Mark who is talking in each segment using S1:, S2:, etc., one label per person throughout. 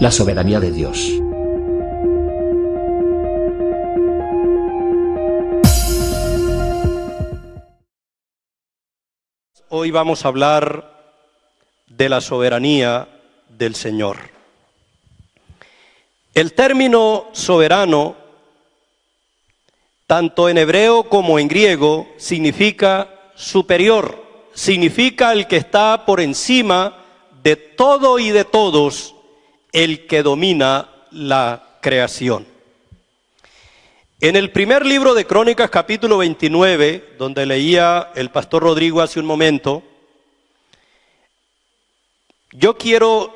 S1: la soberanía de Dios.
S2: Hoy vamos a hablar de la soberanía del Señor. El término soberano, tanto en hebreo como en griego, significa superior, significa el que está por encima de todo y de todos, el que domina la creación. En el primer libro de Crónicas, capítulo 29, donde leía el pastor Rodrigo hace un momento, yo quiero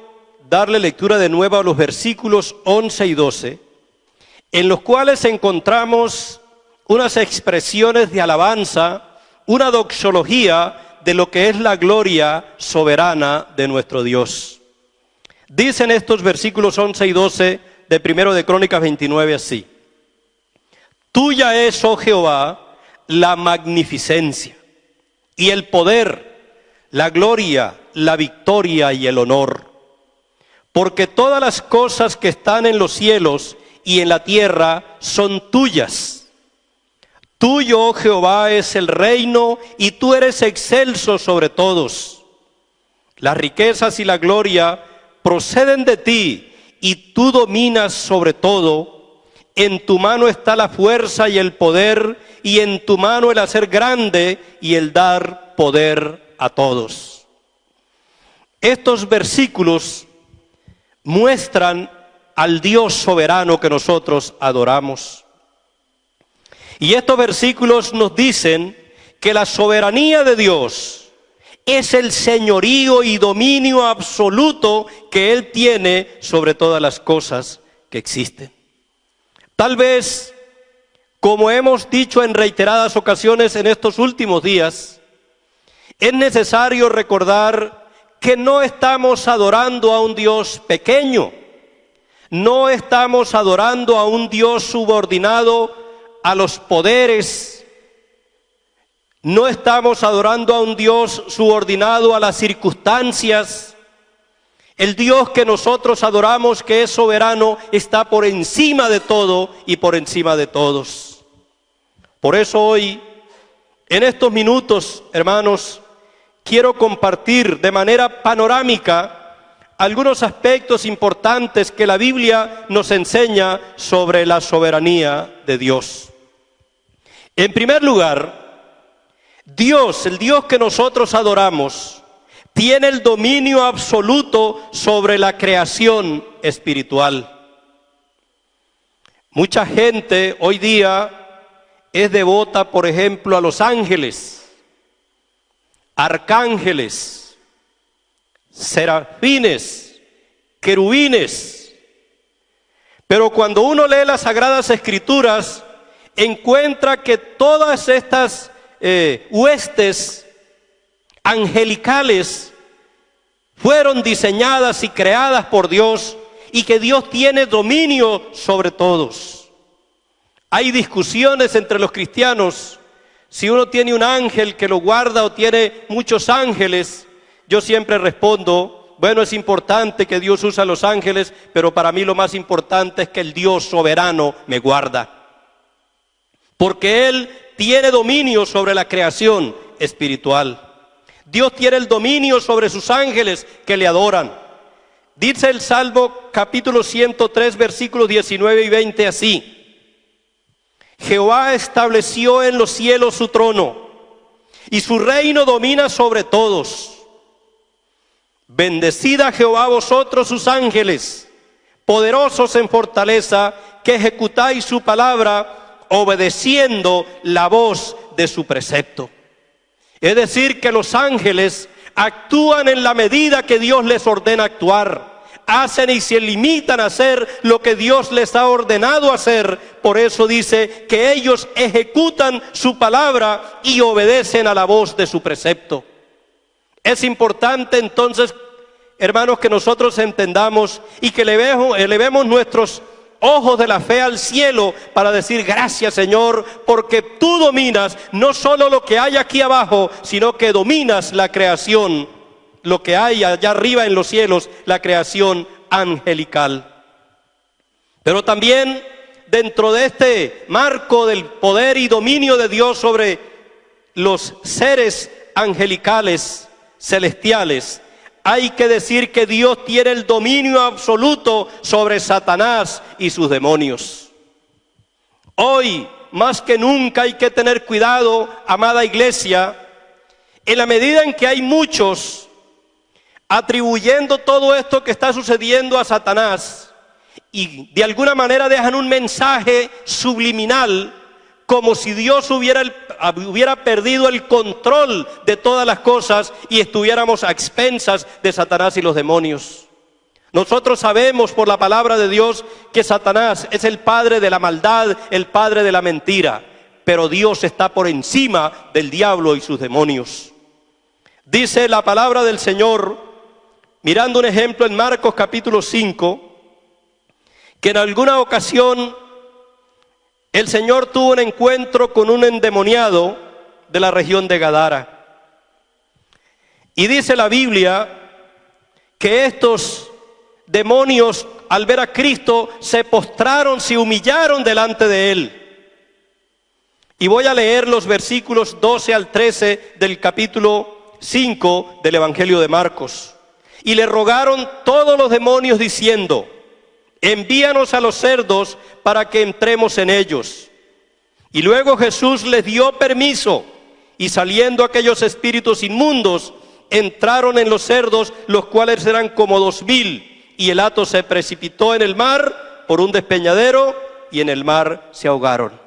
S2: darle lectura de nuevo a los versículos 11 y 12, en los cuales encontramos unas expresiones de alabanza, una doxología de lo que es la gloria soberana de nuestro Dios. Dicen estos versículos 11 y 12 de primero de Crónicas 29 así: Tuya es, oh Jehová, la magnificencia y el poder, la gloria, la victoria y el honor. Porque todas las cosas que están en los cielos y en la tierra son tuyas. Tuyo, oh Jehová, es el reino y tú eres excelso sobre todos. Las riquezas y la gloria proceden de ti y tú dominas sobre todo. En tu mano está la fuerza y el poder, y en tu mano el hacer grande y el dar poder a todos. Estos versículos muestran al Dios soberano que nosotros adoramos. Y estos versículos nos dicen que la soberanía de Dios es el señorío y dominio absoluto que Él tiene sobre todas las cosas que existen. Tal vez, como hemos dicho en reiteradas ocasiones en estos últimos días, es necesario recordar que no estamos adorando a un Dios pequeño, no estamos adorando a un Dios subordinado a los poderes, no estamos adorando a un Dios subordinado a las circunstancias. El Dios que nosotros adoramos, que es soberano, está por encima de todo y por encima de todos. Por eso hoy, en estos minutos, hermanos, quiero compartir de manera panorámica algunos aspectos importantes que la Biblia nos enseña sobre la soberanía de Dios. En primer lugar, Dios, el Dios que nosotros adoramos, tiene el dominio absoluto sobre la creación espiritual. Mucha gente hoy día es devota, por ejemplo, a los ángeles, arcángeles, serafines, querubines. Pero cuando uno lee las Sagradas Escrituras, encuentra que todas estas huestes angelicales fueron diseñadas y creadas por Dios, y que Dios tiene dominio sobre todos. Hay discusiones entre los cristianos si uno tiene un ángel que lo guarda o tiene muchos ángeles. Yo siempre respondo, bueno, es importante que Dios use a los ángeles, pero para mí lo más importante es que el Dios soberano me guarda, porque Él tiene dominio sobre la creación espiritual. Dios tiene el dominio sobre sus ángeles que le adoran. Dice el Salmo capítulo 103, versículos 19 y 20 así: Jehová estableció en los cielos su trono, y su reino domina sobre todos. Bendecid a Jehová vosotros sus ángeles, poderosos en fortaleza, que ejecutáis su palabra, obedeciendo la voz de su precepto. Es decir, que los ángeles actúan en la medida que Dios les ordena actuar. Hacen y se limitan a hacer lo que Dios les ha ordenado hacer. Por eso dice que ellos ejecutan su palabra y obedecen a la voz de su precepto. Es importante entonces, hermanos, que nosotros entendamos y que elevemos nuestros ojos de la fe al cielo para decir: gracias, Señor, porque tú dominas no solo lo que hay aquí abajo, sino que dominas la creación, lo que hay allá arriba en los cielos, la creación angelical. Pero también dentro de este marco del poder y dominio de Dios sobre los seres angelicales, celestiales, hay que decir que Dios tiene el dominio absoluto sobre Satanás y sus demonios. Hoy, más que nunca, hay que tener cuidado, amada iglesia, en la medida en que hay muchos atribuyendo todo esto que está sucediendo a Satanás y de alguna manera dejan un mensaje subliminal como si Dios hubiera perdido el control de todas las cosas y estuviéramos a expensas de Satanás y los demonios. Nosotros sabemos por la palabra de Dios que Satanás es el padre de la maldad, el padre de la mentira, pero Dios está por encima del diablo y sus demonios. Dice la palabra del Señor, mirando un ejemplo en Marcos capítulo 5, que en alguna ocasión el Señor tuvo un encuentro con un endemoniado de la región de Gadara. Y dice la Biblia que estos demonios, al ver a Cristo, se postraron, se humillaron delante de Él. Y voy a leer los versículos 12 al 13 del capítulo 5 del Evangelio de Marcos. Y le rogaron todos los demonios diciendo: envíanos a los cerdos para que entremos en ellos. Y luego Jesús les dio permiso, y saliendo aquellos espíritus inmundos, entraron en los cerdos, los cuales eran como 2000, y el hato se precipitó en el mar por un despeñadero, y en el mar se ahogaron.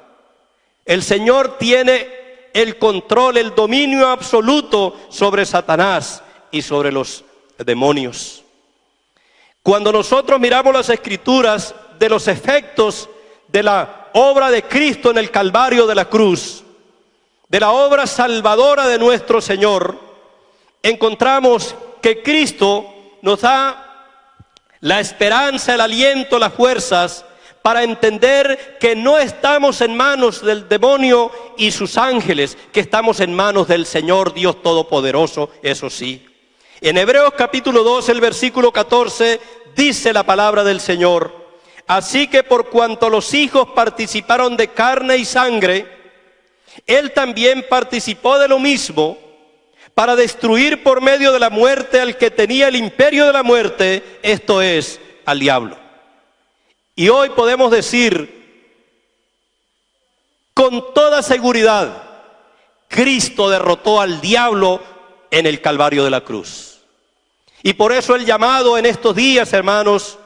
S2: El Señor tiene el control, el dominio absoluto sobre Satanás y sobre los demonios. Cuando nosotros miramos las Escrituras de los efectos de la obra de Cristo en el Calvario de la cruz, de la obra salvadora de nuestro Señor, encontramos que Cristo nos da la esperanza, el aliento, las fuerzas para entender que no estamos en manos del demonio y sus ángeles, que estamos en manos del Señor Dios Todopoderoso, eso sí. En Hebreos capítulo 2, el versículo 14, dice la palabra del Señor: así que por cuanto los hijos participaron de carne y sangre, Él también participó de lo mismo, para destruir por medio de la muerte al que tenía el imperio de la muerte, esto es, al diablo. Y hoy podemos decir con toda seguridad: Cristo derrotó al diablo en el Calvario de la cruz. Y por eso el llamado en estos días, hermanos,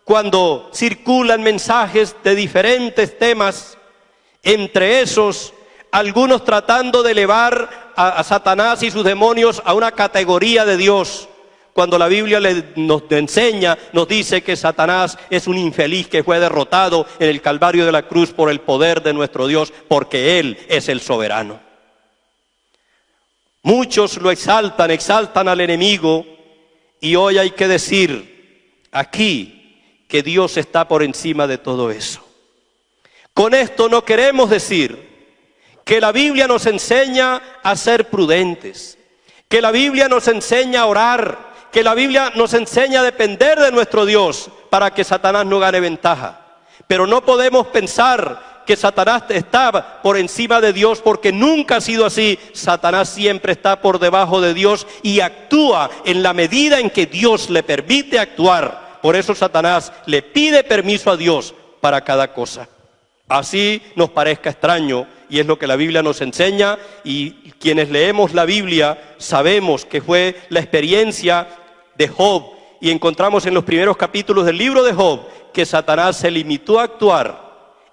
S2: cuando circulan mensajes de diferentes temas, entre esos algunos tratando de elevar a Satanás y sus demonios a una categoría de Dios, cuando la Biblia nos enseña, nos dice que Satanás es un infeliz que fue derrotado en el Calvario de la cruz por el poder de nuestro Dios, porque Él es el soberano. Muchos lo exaltan al enemigo, y hoy hay que decir aquí que Dios está por encima de todo eso. Con esto no queremos decir que la Biblia nos enseña a ser prudentes, que la Biblia nos enseña a orar, que la Biblia nos enseña a depender de nuestro Dios para que Satanás no gane ventaja. Pero no podemos pensar que Satanás está por encima de Dios, porque nunca ha sido así. Satanás siempre está por debajo de Dios y actúa en la medida en que Dios le permite actuar. Por eso Satanás le pide permiso a Dios para cada cosa. Así nos parezca extraño, y es lo que la Biblia nos enseña, y quienes leemos la Biblia sabemos que fue la experiencia de Job, y encontramos en los primeros capítulos del libro de Job que Satanás se limitó a actuar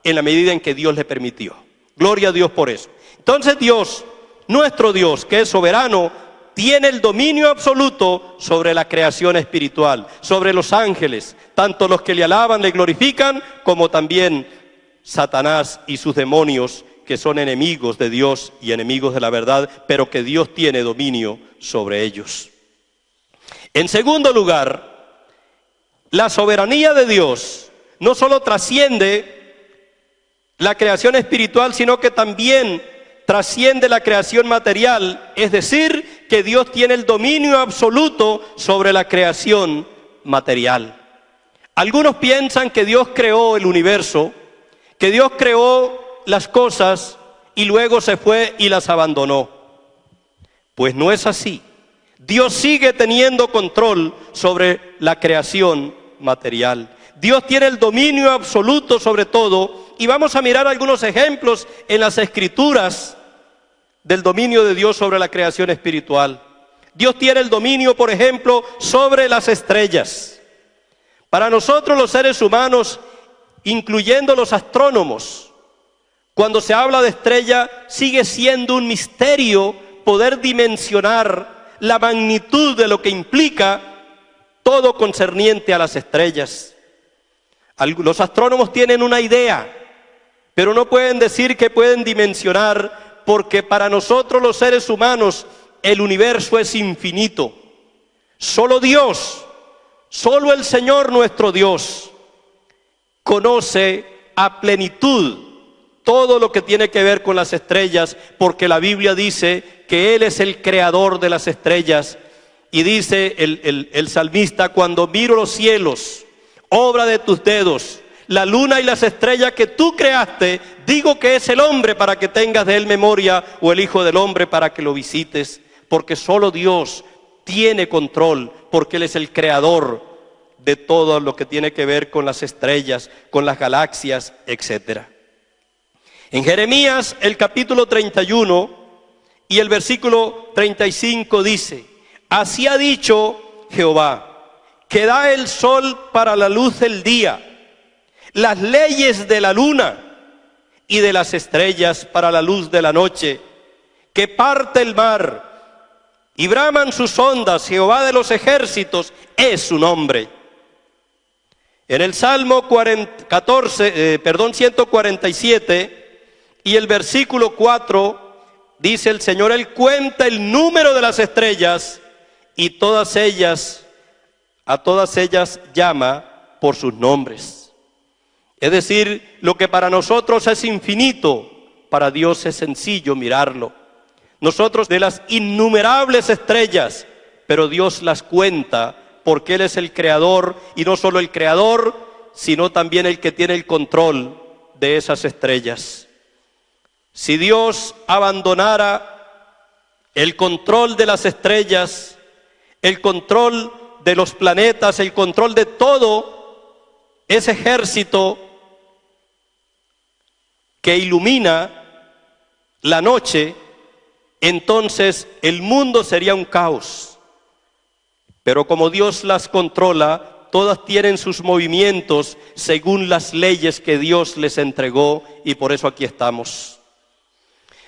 S2: en la medida en que Dios le permitió. Gloria a Dios por eso. Entonces Dios, nuestro Dios, que es soberano, tiene el dominio absoluto sobre la creación espiritual, sobre los ángeles, tanto los que le alaban, le glorifican, como también Satanás y sus demonios, que son enemigos de Dios y enemigos de la verdad, pero que Dios tiene dominio sobre ellos. En segundo lugar, la soberanía de Dios no solo trasciende la creación espiritual, sino que también trasciende la creación material, es decir, que Dios tiene el dominio absoluto sobre la creación material. Algunos piensan que Dios creó el universo, que Dios creó las cosas y luego se fue y las abandonó. Pues no es así. Dios sigue teniendo control sobre la creación material. Dios tiene el dominio absoluto sobre todo, y vamos a mirar algunos ejemplos en las Escrituras del dominio de Dios sobre la creación espiritual. Dios tiene el dominio, por ejemplo, sobre las estrellas. Para nosotros los seres humanos, incluyendo los astrónomos, cuando se habla de estrella, sigue siendo un misterio poder dimensionar la magnitud de lo que implica todo concerniente a las estrellas. Los astrónomos tienen una idea, pero no pueden decir que pueden dimensionar, porque para nosotros los seres humanos el universo es infinito. Solo Dios, solo el Señor nuestro Dios conoce a plenitud todo lo que tiene que ver con las estrellas, porque la Biblia dice que Él es el creador de las estrellas. Y dice el salmista: cuando miro los cielos, obra de tus dedos, la luna y las estrellas que tú creaste, digo que es el hombre para que tengas de él memoria, o el hijo del hombre para que lo visites. Porque solo Dios tiene control, porque Él es el creador de todo lo que tiene que ver con las estrellas, con las galaxias, etc. En Jeremías, el capítulo 31 y el versículo 35 dice: así ha dicho Jehová, que da el sol para la luz del día, las leyes de la luna y de las estrellas para la luz de la noche, que parte el mar y braman sus ondas. Jehová de los ejércitos es su nombre. En el Salmo 147 y el versículo 4 dice el Señor: Él cuenta el número de las estrellas y a todas ellas llama por sus nombres. Es decir, lo que para nosotros es infinito, para Dios es sencillo mirarlo. Nosotros de las innumerables estrellas, pero Dios las cuenta porque Él es el creador, y no solo el creador, sino también el que tiene el control de esas estrellas. Si Dios abandonara el control de las estrellas, el control de los planetas, el control de todo ese ejército que ilumina la noche, entonces el mundo sería un caos. Pero como Dios las controla, todas tienen sus movimientos según las leyes que Dios les entregó, y por eso aquí estamos.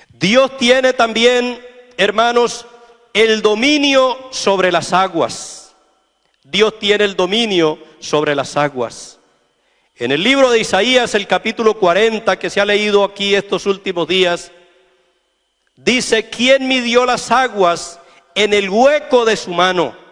S2: Dios tiene también, hermanos, el dominio sobre las aguas. Dios tiene el dominio sobre las aguas. En el libro de Isaías, el capítulo 40, que se ha leído aquí estos últimos días, dice: ¿quién midió las aguas en el hueco de su mano?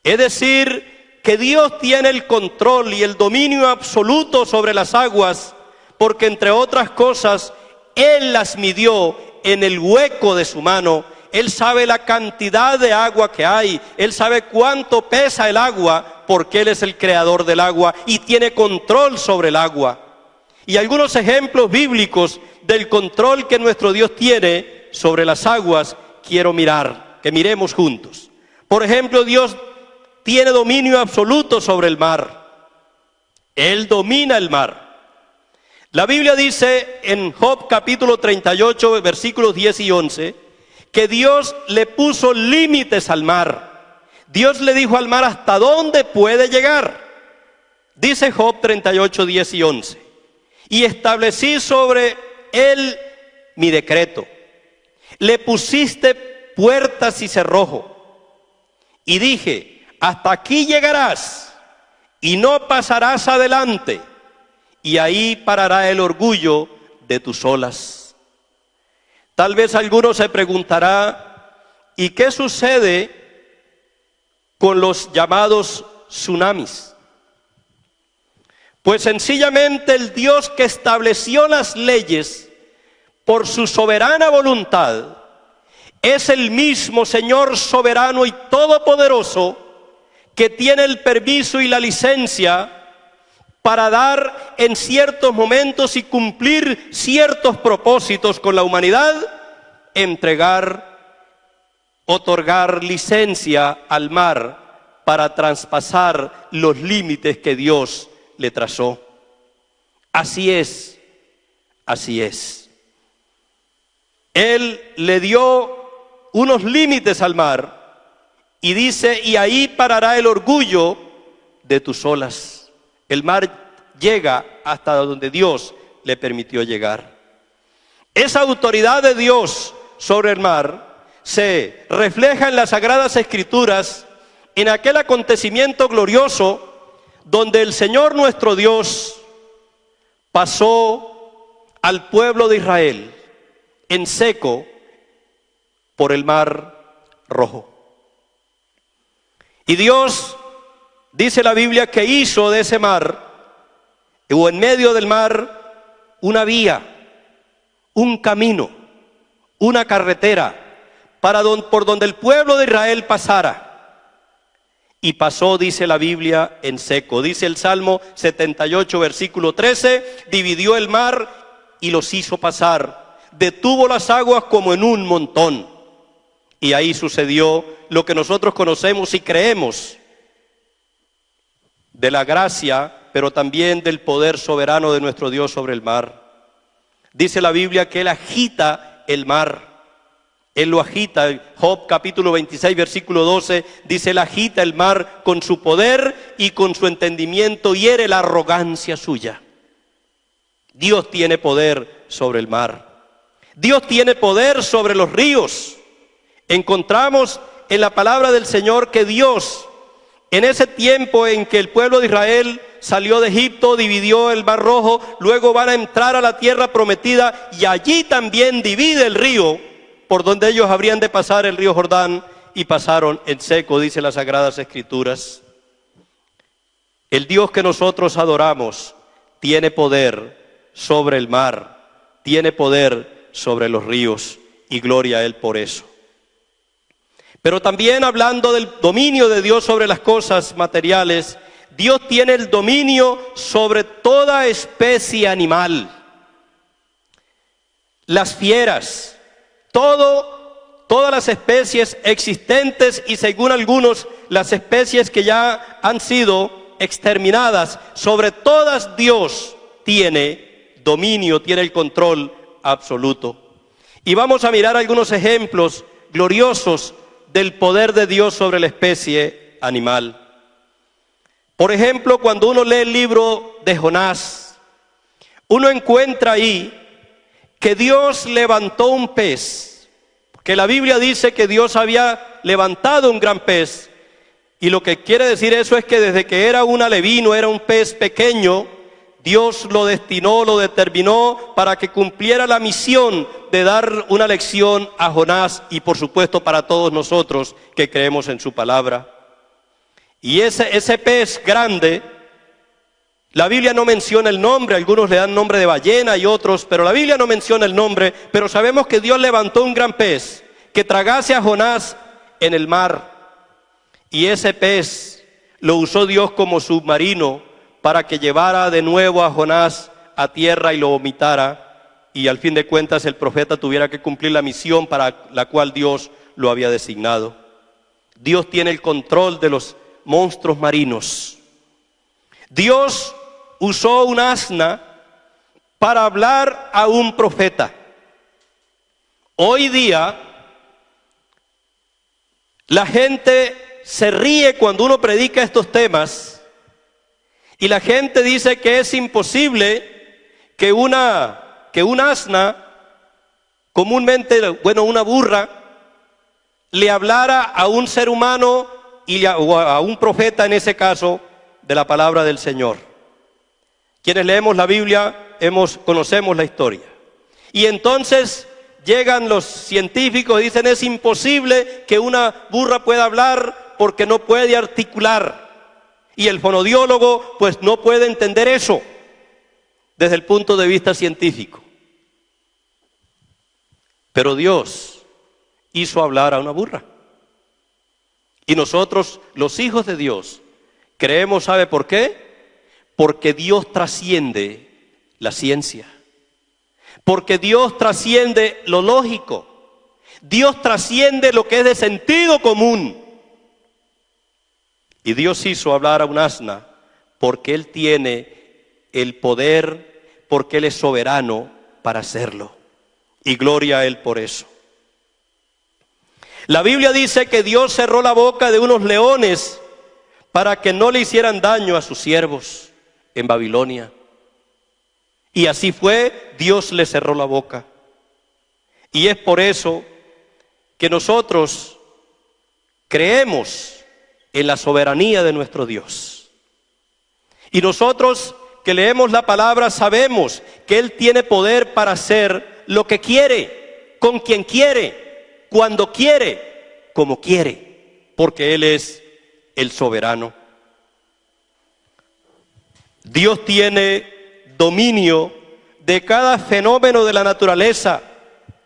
S2: Es decir, que Dios tiene el control y el dominio absoluto sobre las aguas, porque entre otras cosas, Él las midió en el hueco de su mano. Él sabe la cantidad de agua que hay, Él sabe cuánto pesa el agua, porque Él es el creador del agua y tiene control sobre el agua. Y algunos ejemplos bíblicos del control que nuestro Dios tiene sobre las aguas quiero que miremos juntos. Por ejemplo, Dios tiene dominio absoluto sobre el mar. Él domina el mar. La Biblia dice en Job capítulo 38, versículos 10 y 11, que Dios le puso límites al mar. Dios le dijo al mar hasta dónde puede llegar. Dice Job 38, 10 y 11: y establecí sobre él mi decreto. Le pusiste puertas y cerrojo. Y dije: hasta aquí llegarás y no pasarás adelante, y ahí parará el orgullo de tus olas. Tal vez alguno se preguntará: ¿y qué sucede con los llamados tsunamis? Pues sencillamente el Dios que estableció las leyes por su soberana voluntad es el mismo Señor soberano y todopoderoso que tiene el permiso y la licencia para dar en ciertos momentos y cumplir ciertos propósitos con la humanidad, otorgar licencia al mar para traspasar los límites que Dios le trazó. Así es, así es. Él le dio unos límites al mar y dice, y ahí parará el orgullo de tus olas. El mar llega hasta donde Dios le permitió llegar. Esa autoridad de Dios sobre el mar se refleja en las Sagradas Escrituras, en aquel acontecimiento glorioso donde el Señor nuestro Dios pasó al pueblo de Israel en seco por el mar Rojo. Y Dios, dice la Biblia, que hizo de ese mar, o en medio del mar, una vía, un camino, una carretera, por donde el pueblo de Israel pasara. Y pasó, dice la Biblia, en seco. Dice el Salmo 78, versículo 13, dividió el mar y los hizo pasar. Detuvo las aguas como en un montón. Y ahí sucedió lo que nosotros conocemos y creemos de la gracia, pero también del poder soberano de nuestro Dios sobre el mar. Dice la Biblia que Él agita el mar. Él lo agita. Job capítulo 26, versículo 12, dice, Él agita el mar con su poder y con su entendimiento hiere la arrogancia suya. Dios tiene poder sobre el mar. Dios tiene poder sobre los ríos. Encontramos en la palabra del Señor que Dios, en ese tiempo en que el pueblo de Israel salió de Egipto, dividió el mar Rojo, luego van a entrar a la tierra prometida y allí también divide el río por donde ellos habrían de pasar, el río Jordán, y pasaron en seco, dice las Sagradas Escrituras. El Dios que nosotros adoramos tiene poder sobre el mar, tiene poder sobre los ríos, y gloria a Él por eso. Pero también hablando del dominio de Dios sobre las cosas materiales, Dios tiene el dominio sobre toda especie animal. Las fieras, todas las especies existentes y según algunos las especies que ya han sido exterminadas, sobre todas Dios tiene dominio, tiene el control absoluto. Y vamos a mirar algunos ejemplos gloriosos del poder de Dios sobre la especie animal. Por ejemplo, cuando uno lee el libro de Jonás, uno encuentra ahí que Dios levantó un pez, que la Biblia dice que Dios había levantado un gran pez, y lo que quiere decir eso es que desde que era un alevino, era un pez pequeño, Dios lo destinó, lo determinó para que cumpliera la misión de dar una lección a Jonás y por supuesto para todos nosotros que creemos en su palabra. Y ese pez grande, la Biblia no menciona el nombre, algunos le dan nombre de ballena y otros, pero la Biblia no menciona el nombre, pero sabemos que Dios levantó un gran pez que tragase a Jonás en el mar. Y ese pez lo usó Dios como submarino para que llevara de nuevo a Jonás a tierra y lo vomitara, y al fin de cuentas el profeta tuviera que cumplir la misión para la cual Dios lo había designado. Dios tiene el control de los monstruos marinos. Dios usó un asna para hablar a un profeta. Hoy día la gente se ríe cuando uno predica estos temas y la gente dice que es imposible que un asna, comúnmente, una burra, le hablara a un ser humano o a un profeta, en ese caso, de la palabra del Señor. Quienes leemos la Biblia conocemos la historia. Y entonces llegan los científicos y dicen es imposible que una burra pueda hablar porque no puede articular. Y el fonodiólogo pues no puede entender eso desde el punto de vista científico. Pero Dios hizo hablar a una burra. Y nosotros, los hijos de Dios, creemos, ¿sabe por qué? Porque Dios trasciende la ciencia. Porque Dios trasciende lo lógico. Dios trasciende lo que es de sentido común. Y Dios hizo hablar a un asna porque Él tiene el poder, porque Él es soberano para hacerlo. Y gloria a Él por eso. La Biblia dice que Dios cerró la boca de unos leones para que no le hicieran daño a sus siervos en Babilonia. Y así fue, Dios le cerró la boca. Y es por eso que nosotros creemos en la soberanía de nuestro Dios. Y nosotros que leemos la palabra sabemos que Él tiene poder para hacer lo que quiere, con quien quiere, cuando quiere, como quiere, porque Él es el soberano. Dios tiene dominio de cada fenómeno de la naturaleza,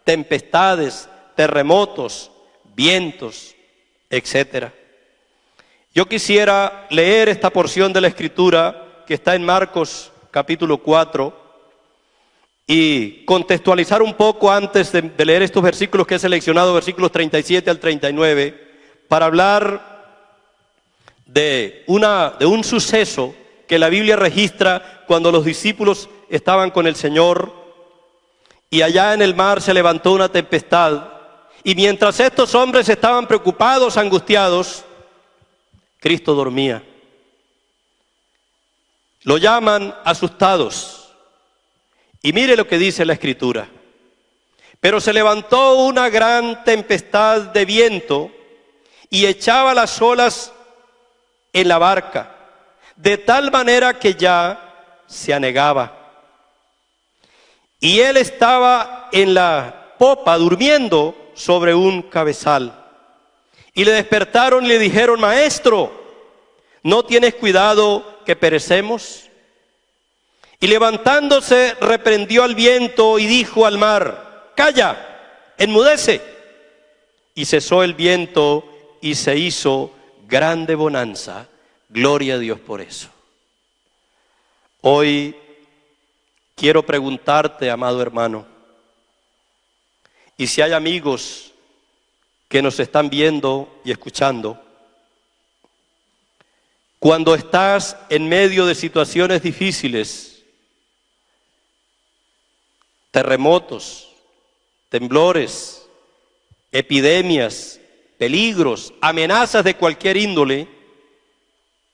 S2: tempestades, terremotos, vientos, etc. Yo quisiera leer esta porción de la Escritura que está en Marcos capítulo 4 y contextualizar un poco antes de leer estos versículos que he seleccionado, versículos 37 al 39, para hablar de un suceso que la Biblia registra cuando los discípulos estaban con el Señor y allá en el mar se levantó una tempestad. Y mientras estos hombres estaban preocupados, angustiados, Cristo dormía. Lo llaman asustados. Y mire lo que dice la Escritura. Pero se levantó una gran tempestad de viento y echaba las olas en la barca, de tal manera que ya se anegaba. Y él estaba en la popa durmiendo sobre un cabezal. Y le despertaron y le dijeron: Maestro, ¿no tienes cuidado que perecemos? Y levantándose reprendió al viento y dijo al mar: Calla, enmudece. Y cesó el viento y se hizo grande bonanza. Gloria a Dios por eso. Hoy quiero preguntarte, amado hermano, y si hay amigos que nos están viendo y escuchando, cuando estás en medio de situaciones difíciles, terremotos, temblores, epidemias, peligros, amenazas de cualquier índole,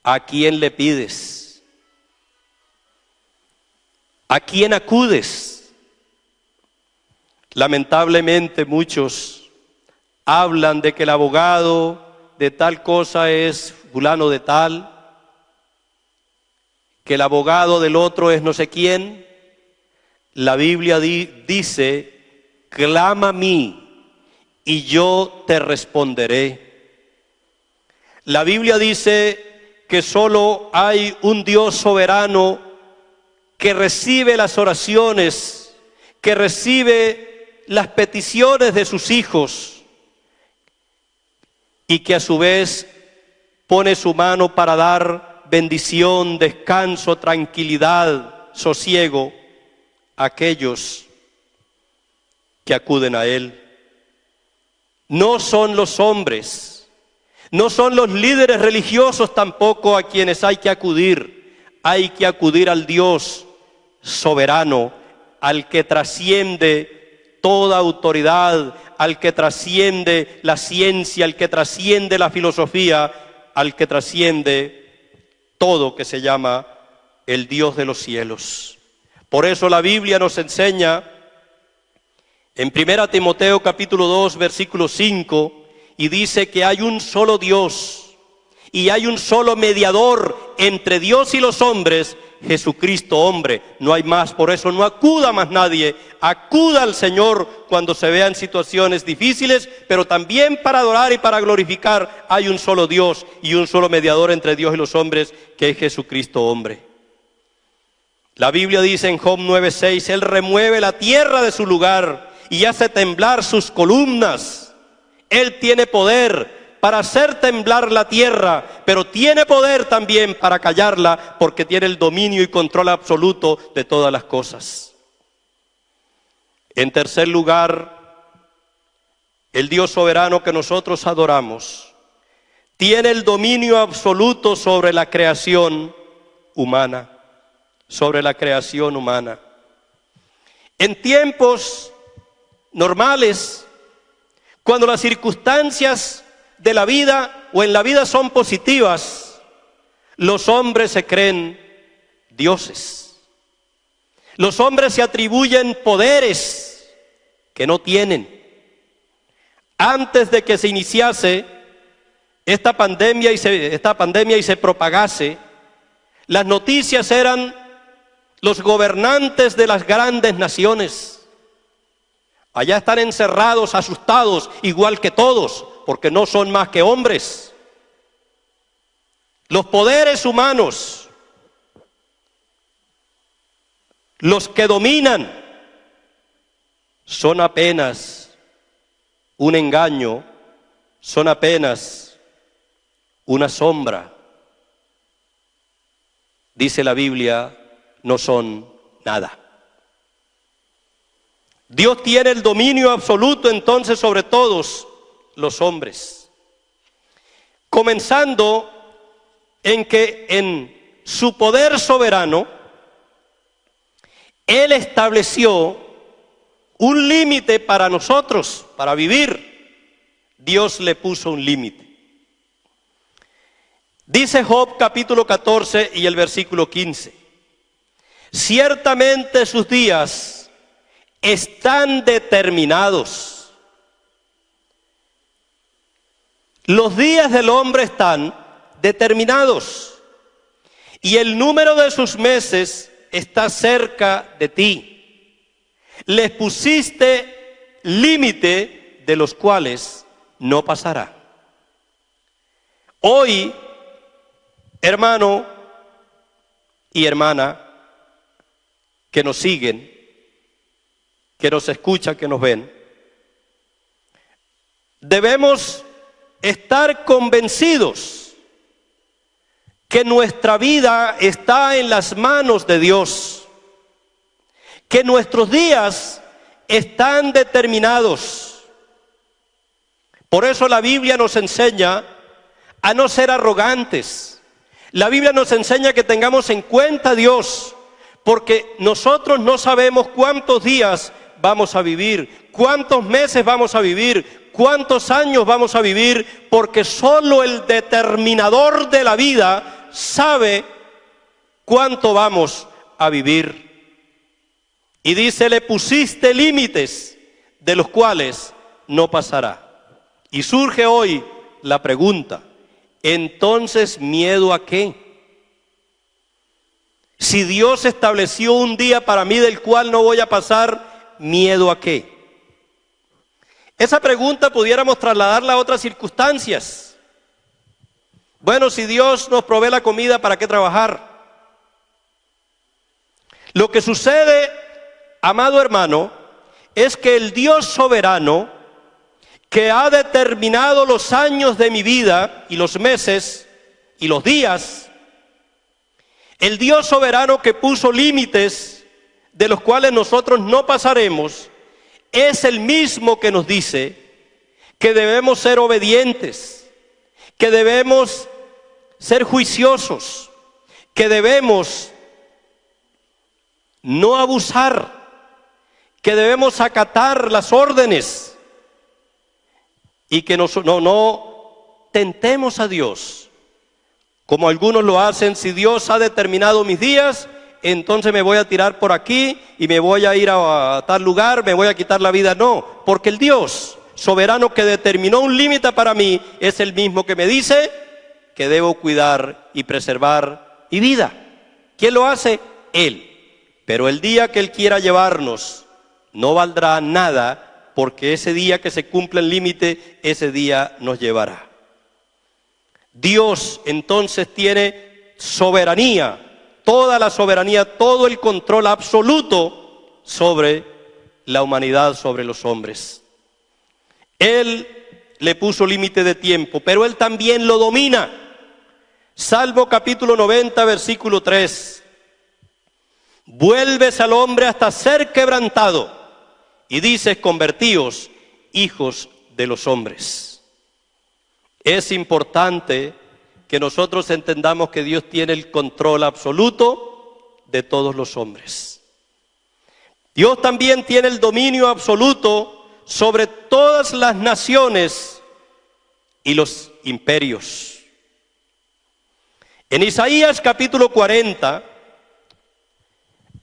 S2: ¿a quién le pides? ¿A quién acudes? Lamentablemente muchos hablan de que el abogado de tal cosa es fulano de tal, que el abogado del otro es no sé quién. La Biblia dice: clama a mí y yo te responderé. La Biblia dice que solo hay un Dios soberano que recibe las oraciones, que recibe las peticiones de sus hijos y que a su vez pone su mano para dar bendición, descanso, tranquilidad, sosiego a aquellos que acuden a Él. No son los hombres, no son los líderes religiosos tampoco a quienes hay que acudir al Dios soberano, al que trasciende toda autoridad, al que trasciende la ciencia, al que trasciende la filosofía, al que trasciende todo, que se llama el Dios de los cielos. Por eso la Biblia nos enseña en 1 Timoteo capítulo 2 versículo 5, y dice que hay un solo Dios y hay un solo mediador entre Dios y los hombres, Jesucristo hombre, no hay más. Por eso no acuda más nadie, acuda al Señor cuando se vean situaciones difíciles, pero también para adorar y para glorificar hay un solo Dios y un solo mediador entre Dios y los hombres, que es Jesucristo hombre. La Biblia dice en Job 9:6, Él remueve la tierra de su lugar y hace temblar sus columnas. Él tiene poder para hacer temblar la tierra, pero tiene poder también para callarla, porque tiene el dominio y control absoluto de todas las cosas. En tercer lugar, el Dios soberano que nosotros adoramos tiene el dominio absoluto sobre la creación humana, sobre la creación humana. En tiempos normales, cuando las circunstancias de la vida o en la vida son positivas, los hombres se creen dioses. Los hombres se atribuyen poderes que no tienen. Antes de que se iniciase esta pandemia y se propagase, las noticias eran los gobernantes de las grandes naciones. Allá están encerrados, asustados, igual que todos, porque no son más que hombres. Los poderes humanos, los que dominan, son apenas un engaño, son apenas una sombra. Dice la Biblia, no son nada. Dios tiene el dominio absoluto entonces sobre todos los hombres, comenzando en que en su poder soberano Él estableció un límite para nosotros, para vivir. Dios le puso un límite. Dice Job capítulo 14 y el versículo 15, ciertamente sus días están determinados. Los días del hombre están determinados y el número de sus meses está cerca de ti. Les pusiste límite de los cuales no pasará. Hoy, hermano y hermana que nos siguen, que nos escuchan, que nos ven, debemos estar convencidos que nuestra vida está en las manos de Dios, que nuestros días están determinados. Por eso la Biblia nos enseña a no ser arrogantes. La Biblia nos enseña que tengamos en cuenta a Dios, porque nosotros no sabemos cuántos días vamos a vivir, cuántos meses vamos a vivir, cuántos años vamos a vivir, porque solo el determinador de la vida sabe cuánto vamos a vivir. Y dice, le pusiste límites de los cuales no pasará. Y surge hoy la pregunta, entonces, ¿miedo a qué? Si Dios estableció un día para mí del cual no voy a pasar, ¿miedo a qué? Esa pregunta pudiéramos trasladarla a otras circunstancias. Bueno, si Dios nos provee la comida, ¿para qué trabajar? Lo que sucede, amado hermano, es que el Dios soberano, que ha determinado los años de mi vida y los meses y los días, el Dios soberano que puso límites de los cuales nosotros no pasaremos, es el mismo que nos dice que debemos ser obedientes, que debemos ser juiciosos, que debemos no abusar, que debemos acatar las órdenes y que no tentemos a Dios, como algunos lo hacen. Si Dios ha determinado mis días, entonces me voy a tirar por aquí y me voy a ir a tal lugar, me voy a quitar la vida. No, porque el Dios soberano que determinó un límite para mí es el mismo que me dice que debo cuidar y preservar mi vida. ¿Quién lo hace? Él. Pero el día que Él quiera llevarnos no valdrá nada, porque ese día que se cumpla el límite, ese día nos llevará. Dios entonces tiene soberanía, toda la soberanía, todo el control absoluto sobre la humanidad, sobre los hombres. Él le puso límite de tiempo, pero Él también lo domina. Salmo capítulo 90, versículo 3. Vuelves al hombre hasta ser quebrantado y dices, convertíos, hijos de los hombres. Es importante que nosotros entendamos que Dios tiene el control absoluto de todos los hombres. Dios también tiene el dominio absoluto sobre todas las naciones y los imperios. En Isaías capítulo 40,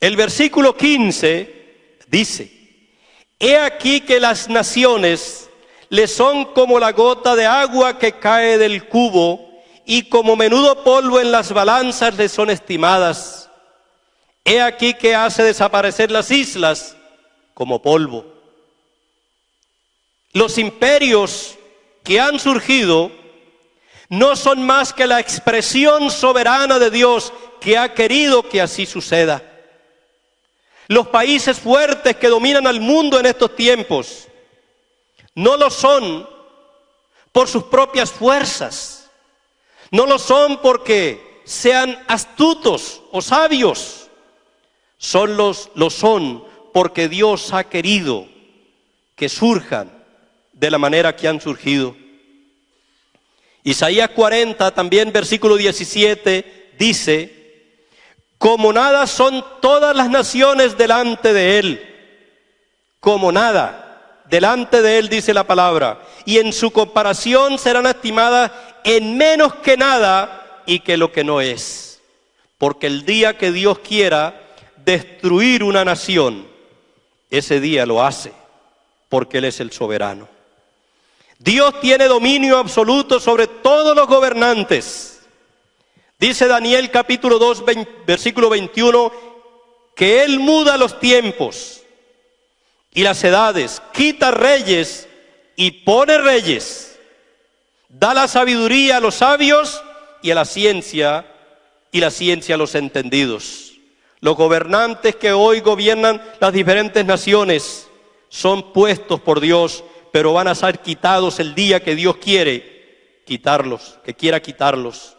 S2: el versículo 15 dice, he aquí que las naciones le son como la gota de agua que cae del cubo, y como menudo polvo en las balanzas le son estimadas. He aquí que hace desaparecer las islas como polvo. Los imperios que han surgido no son más que la expresión soberana de Dios que ha querido que así suceda. Los países fuertes que dominan al mundo en estos tiempos no lo son por sus propias fuerzas, no lo son porque sean astutos o sabios, lo son porque Dios ha querido que surjan de la manera que han surgido. Isaías 40, también versículo 17, dice, como nada son todas las naciones delante de Él, como nada. Delante de Él, dice la palabra, y en su comparación serán estimadas en menos que nada y que lo que no es. Porque el día que Dios quiera destruir una nación, ese día lo hace, porque Él es el soberano. Dios tiene dominio absoluto sobre todos los gobernantes. Dice Daniel capítulo 2, versículo 21, que Él muda los tiempos y las edades, quita reyes y pone reyes, da la sabiduría a los sabios y la ciencia a los entendidos. Los gobernantes que hoy gobiernan las diferentes naciones son puestos por Dios, pero van a ser quitados el día que Dios quiere quitarlos, que quiera quitarlos.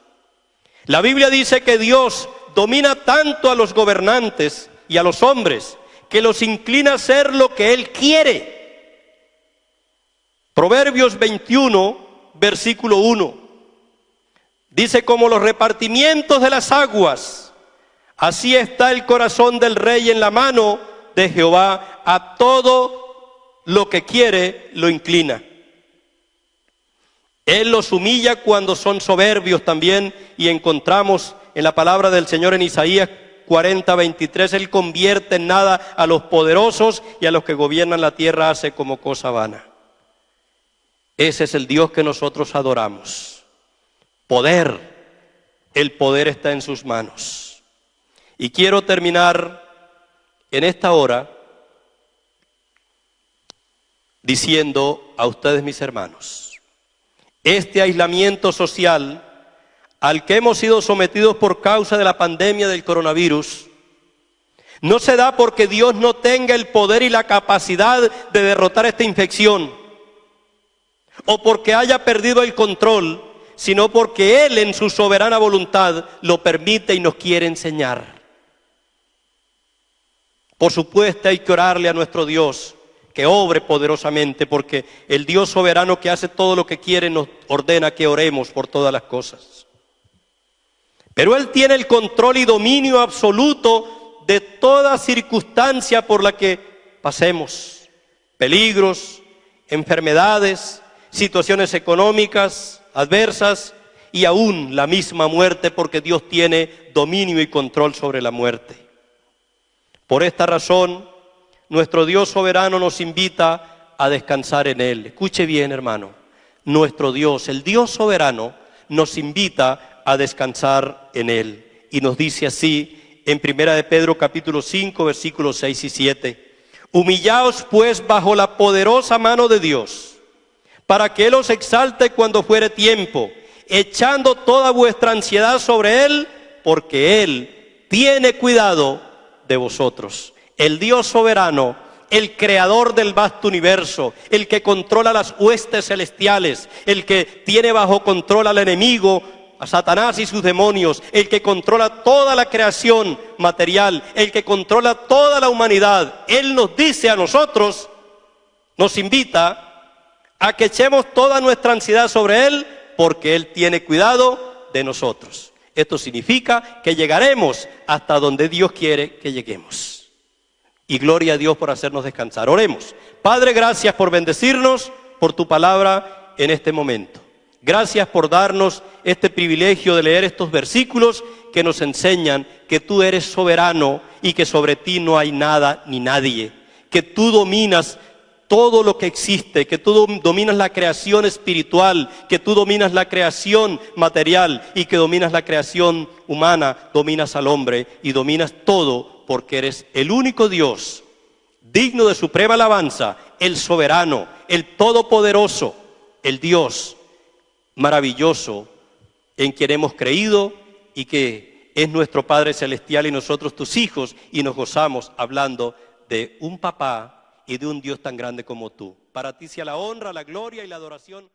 S2: La Biblia dice que Dios domina tanto a los gobernantes y a los hombres, que los inclina a hacer lo que Él quiere. Proverbios 21, versículo 1. Dice, como los repartimientos de las aguas, así está el corazón del rey en la mano de Jehová, a todo lo que quiere lo inclina. Él los humilla cuando son soberbios también, y encontramos en la palabra del Señor en Isaías 40, 23, Él convierte en nada a los poderosos y a los que gobiernan la tierra hace como cosa vana. Ese es el Dios que nosotros adoramos. Poder, el poder está en sus manos. Y quiero terminar en esta hora diciendo a ustedes, mis hermanos, este aislamiento social al que hemos sido sometidos por causa de la pandemia del coronavirus, no se da porque Dios no tenga el poder y la capacidad de derrotar esta infección, o porque haya perdido el control, sino porque Él en su soberana voluntad lo permite y nos quiere enseñar. Por supuesto hay que orarle a nuestro Dios, que obre poderosamente, porque el Dios soberano que hace todo lo que quiere nos ordena que oremos por todas las cosas. Pero Él tiene el control y dominio absoluto de toda circunstancia por la que pasemos. Peligros, enfermedades, situaciones económicas adversas y aún la misma muerte, porque Dios tiene dominio y control sobre la muerte. Por esta razón, nuestro Dios soberano nos invita a descansar en Él. Escuche bien, hermano. Nuestro Dios, el Dios soberano, nos invita a descansar en Él. Y nos dice así en 1 de Pedro capítulo 5, versículos 6 y 7. Humillaos pues bajo la poderosa mano de Dios, para que Él os exalte cuando fuere tiempo, echando toda vuestra ansiedad sobre Él, porque Él tiene cuidado de vosotros. El Dios soberano el creador del vasto universo, el que controla las huestes celestiales, el que tiene bajo control al enemigo, a Satanás y sus demonios, el que controla toda la creación material, el que controla toda la humanidad. Él nos dice a nosotros, nos invita a que echemos toda nuestra ansiedad sobre Él, porque Él tiene cuidado de nosotros. Esto significa que llegaremos hasta donde Dios quiere que lleguemos. Y gloria a Dios por hacernos descansar. Oremos. Padre, gracias por bendecirnos, por tu palabra en este momento. Gracias por darnos este privilegio de leer estos versículos que nos enseñan que tú eres soberano y que sobre ti no hay nada ni nadie. Que tú dominas todo lo que existe, que tú dominas la creación espiritual, que tú dominas la creación material y que dominas la creación humana, dominas al hombre y dominas todo porque eres el único Dios digno de suprema alabanza, el soberano, el todopoderoso, el Dios maravilloso en quien hemos creído y que es nuestro Padre Celestial y nosotros tus hijos, y nos gozamos hablando de un papá y de un Dios tan grande como tú. Para ti sea la honra, la gloria y la adoración.